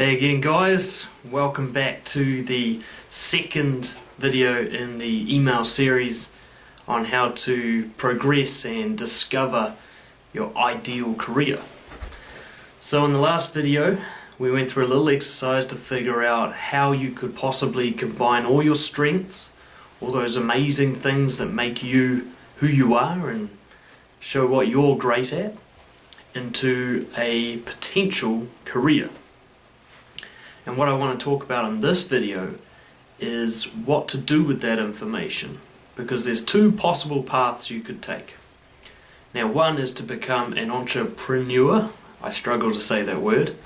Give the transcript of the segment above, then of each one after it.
Hey again guys, welcome back to the second video in the email series on how to progress and discover your ideal career. So in the last video we went through a little exercise to figure out how you could possibly combine all your strengths, all those amazing things that make you who you are and show what you're great at, into a potential career. And what I want to talk about in this video is what to do with that information, because there's two possible paths you could take. Now, one is to become an entrepreneur. I struggle to say that word.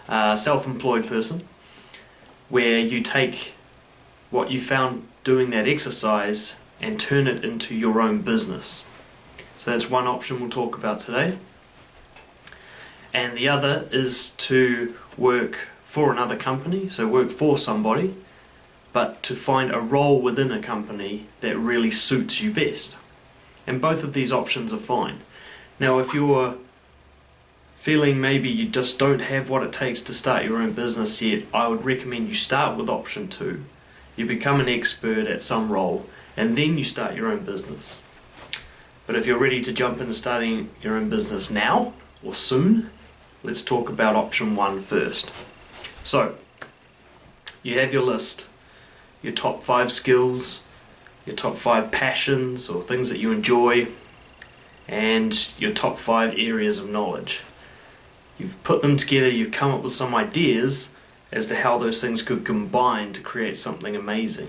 Self-employed person, where you take what you found doing that exercise and turn it into your own business. So that's one option we'll talk about today. And the other is to work for another company, so work for somebody, but to find a role within a company that really suits you best. And both of these options are fine. Now, if you're feeling maybe you just don't have what it takes to start your own business yet, I would recommend you start with option 2. You become an expert at some role, and then you start your own business. But if you're ready to jump into starting your own business now, or soon, let's talk about option 1 first. So, you have your list, your top 5 skills, your top 5 passions or things that you enjoy, and your top 5 areas of knowledge. You've put them together, you've come up with some ideas as to how those things could combine to create something amazing.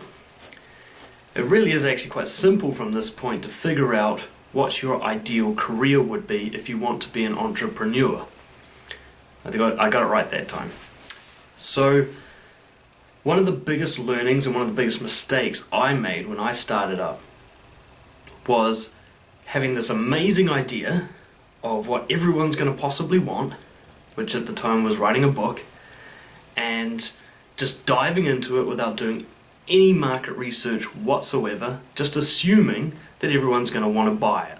It really is actually quite simple from this point to figure out what your ideal career would be if you want to be an entrepreneur. I got it right that time. So, one of the biggest learnings and one of the biggest mistakes I made when I started up was having this amazing idea of what everyone's going to possibly want, which at the time was writing a book, and just diving into it without doing any market research whatsoever, just assuming that everyone's going to want to buy it,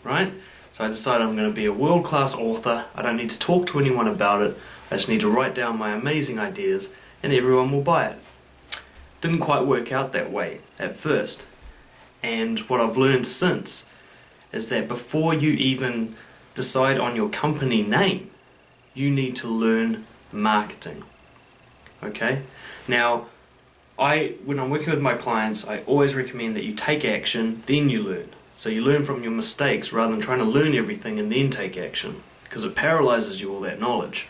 right? So I decided I'm going to be a world-class author. I don't need to talk to anyone about it. I just need to write down my amazing ideas and everyone will buy it. Didn't quite work out that way at first. And what I've learned since is that before you even decide on your company name, you need to learn marketing. Okay? Now, when I'm working with my clients, I always recommend that you take action, then you learn. So you learn from your mistakes rather than trying to learn everything and then take action, because it paralyzes you all that knowledge.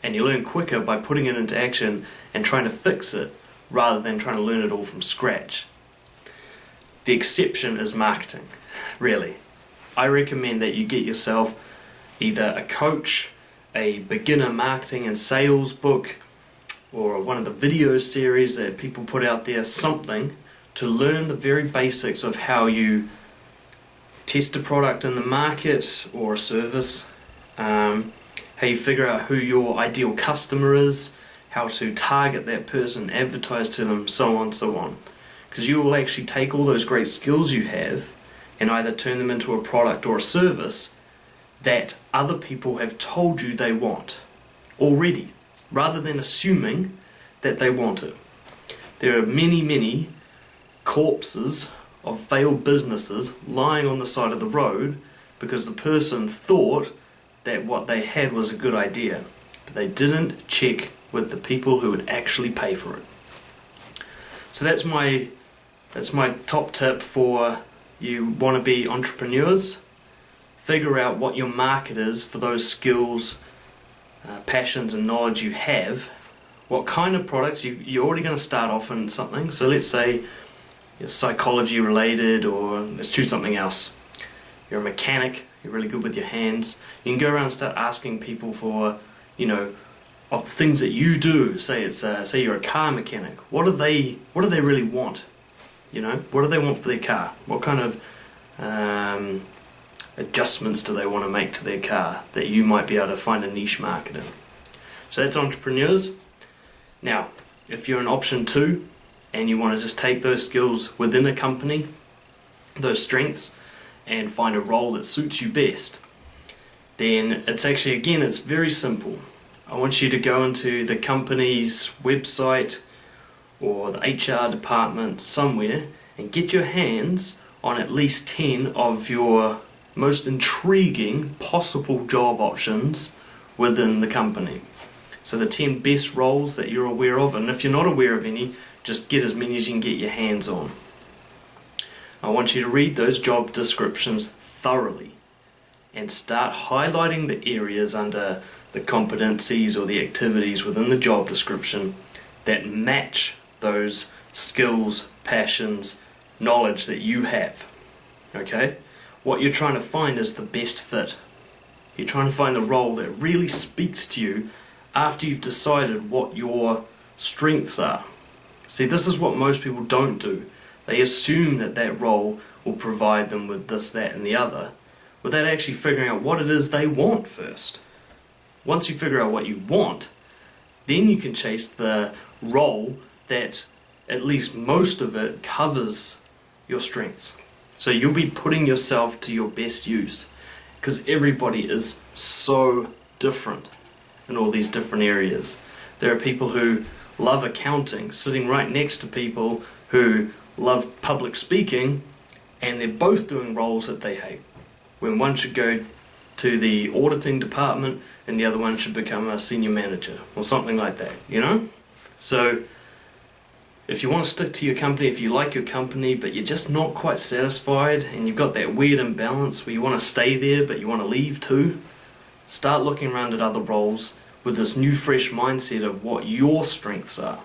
And you learn quicker by putting it into action and trying to fix it rather than trying to learn it all from scratch. The exception is marketing, really. I recommend that you get yourself either a coach, a beginner marketing and sales book, or one of the video series that people put out there, something to learn the very basics of how you test a product in the market or a service, how you figure out who your ideal customer is, how to target that person, advertise to them, so on and so on. Because you will actually take all those great skills you have and either turn them into a product or a service that other people have told you they want already, rather than assuming that they want it. There are many corpses of failed businesses lying on the side of the road because the person thought that what they had was a good idea, but they didn't check with the people who would actually pay for it. So that's my top tip for you want to be entrepreneurs. Figure out what your market is for those skills, passions and knowledge you have. What kind of products you're already going to start off in something. So let's say you're psychology related, or let's choose something else. You're a mechanic, you're really good with your hands. You can go around and start asking people for, of things that you do. Say you're a car mechanic. What do they really want? What do they want for their car? What kind of adjustments do they want to make to their car that you might be able to find a niche market in? So that's entrepreneurs. Now, if you're in option 2 and you want to just take those skills within a company, those strengths, and find a role that suits you best, then it's actually, again, it's very simple. I want you to go into the company's website or the HR department somewhere and get your hands on at least 10 of your most intriguing possible job options within the company. So the 10 best roles that you're aware of, and if you're not aware of any, just get as many as you can get your hands on. I want you to read those job descriptions thoroughly and start highlighting the areas under the competencies or the activities within the job description that match those skills, passions, knowledge that you have. Okay? What you're trying to find is the best fit. You're trying to find the role that really speaks to you after you've decided what your strengths are. See, this is what most people don't do. They assume that that role will provide them with this, that and the other, without actually figuring out what it is they want first. Once you figure out what you want, then you can chase the role that at least most of it covers your strengths. So you'll be putting yourself to your best use, because everybody is so different in all these different areas. There are people who love accounting sitting right next to people who love public speaking, and they're both doing roles that they hate, when one should go to the auditing department and the other one should become a senior manager or something like that, you know? So if you want to stick to your company, if you like your company but you're just not quite satisfied and you've got that weird imbalance where you want to stay there but you want to leave too, start looking around at other roles with this new fresh mindset of what your strengths are.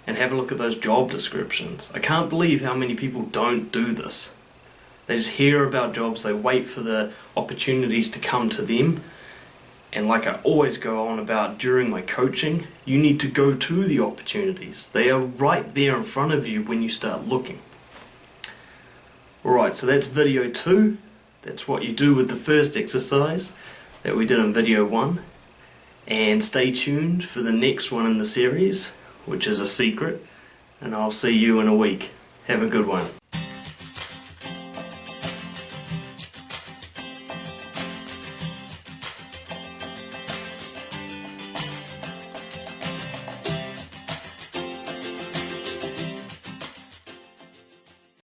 And have a look at those job descriptions. I can't believe how many people don't do this. They just hear about jobs, they wait for the opportunities to come to them. And like I always go on about during my coaching, you need to go to the opportunities. They are right there in front of you when you start looking. Alright, so that's video 2. That's what you do with the first exercise that we did in video 1. And stay tuned for the next one in the series, which is a secret. And I'll see you in a week. Have a good one.